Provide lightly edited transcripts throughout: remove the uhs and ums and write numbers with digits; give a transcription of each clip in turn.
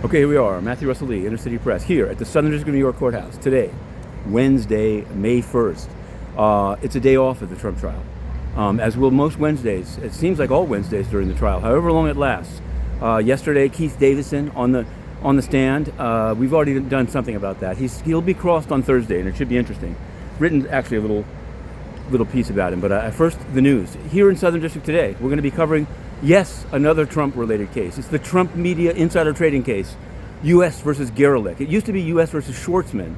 Okay, here we are, Matthew Russell Lee, Inner City Press, here at the Southern District of New York Courthouse today, Wednesday, May 1st. It's a day off of the Trump trial, as will most Wednesdays. It seems like all Wednesdays during the trial, however long it lasts. Yesterday, Keith Davidson on the stand. We've already done something about that. He'll be crossed on Thursday, and it should be interesting. Written actually a little piece about him, but first the news here in Southern District today. We're going to be covering, yes, another Trump-related case. It's the Trump media insider trading case, U.S. versus Gerlich. It used to be U.S. versus Schwartzman,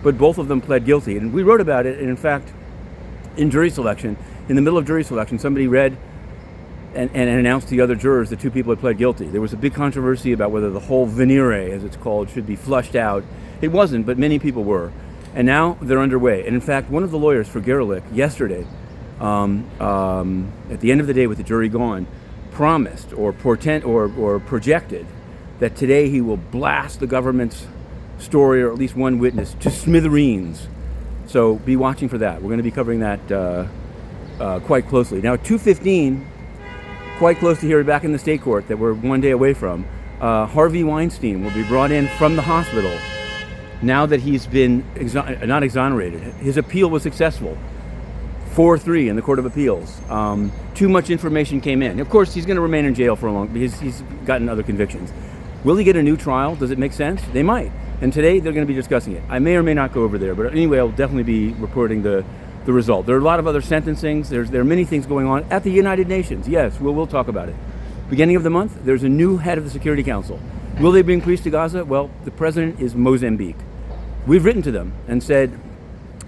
but both of them pled guilty, and we wrote about it. And in fact, in jury selection, in the middle of jury selection, somebody read and announced to the other jurors that two people had pled guilty. There was a big controversy about whether the whole venire, as it's called, should be flushed out. It wasn't, but many people were. And now they're underway. And in fact, one of the lawyers for Gerlich yesterday, at the end of the day with the jury gone, promised or projected that today he will blast the government's story, or at least one witness, to smithereens. So be watching for that. We're going to be covering that quite closely. Now at 2:15, quite close to here, back in the state court that we're one day away from, Harvey Weinstein will be brought in from the hospital now that he's been not exonerated. His appeal was successful, 4-3 in the Court of Appeals. Too much information came in. Of course, he's going to remain in jail for a long, because he's gotten other convictions. Will he get a new trial? Does it make sense? They might. And today they're going to be discussing it. I may or may not go over there, but anyway, I'll definitely be reporting the result. There are a lot of other sentencings. There are many things going on at the United Nations. Yes, we'll talk about it. Beginning of the month, there's a new head of the Security Council. Will they bring peace to Gaza? Well, the president is Mozambique. We've written to them and said,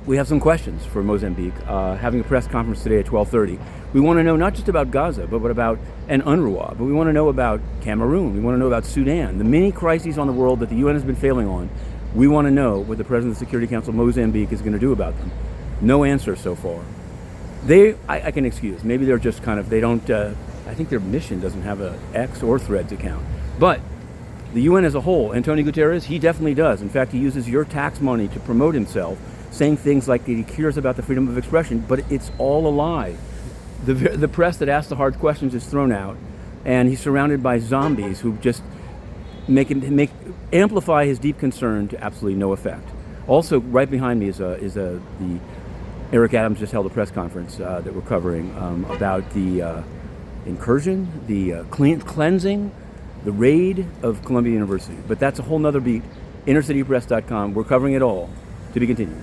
we have some questions for Mozambique, having a press conference today at 12:30. We want to know not just about Gaza, but what about UNRWA, but we want to know about Cameroon. We want to know about Sudan, the many crises on the world that the UN has been failing on. We want to know what the President of the Security Council, Mozambique, is going to do about them. No answer so far. I can excuse. Maybe they're just kind of, they don't, I think their mission doesn't have a X or Threads account. But the UN as a whole, Antonio Guterres, he definitely does. In fact, he uses your tax money to promote himself, saying things like that he cares about the freedom of expression, but it's all a lie. The press that asks the hard questions is thrown out, and he's surrounded by zombies who just amplify his deep concern to absolutely no effect. Also, right behind me is the Eric Adams just held a press conference that we're covering about the incursion, the cleansing, the raid of Columbia University. But that's a whole nother beat. InnerCityPress.com. We're covering it all. To be continued.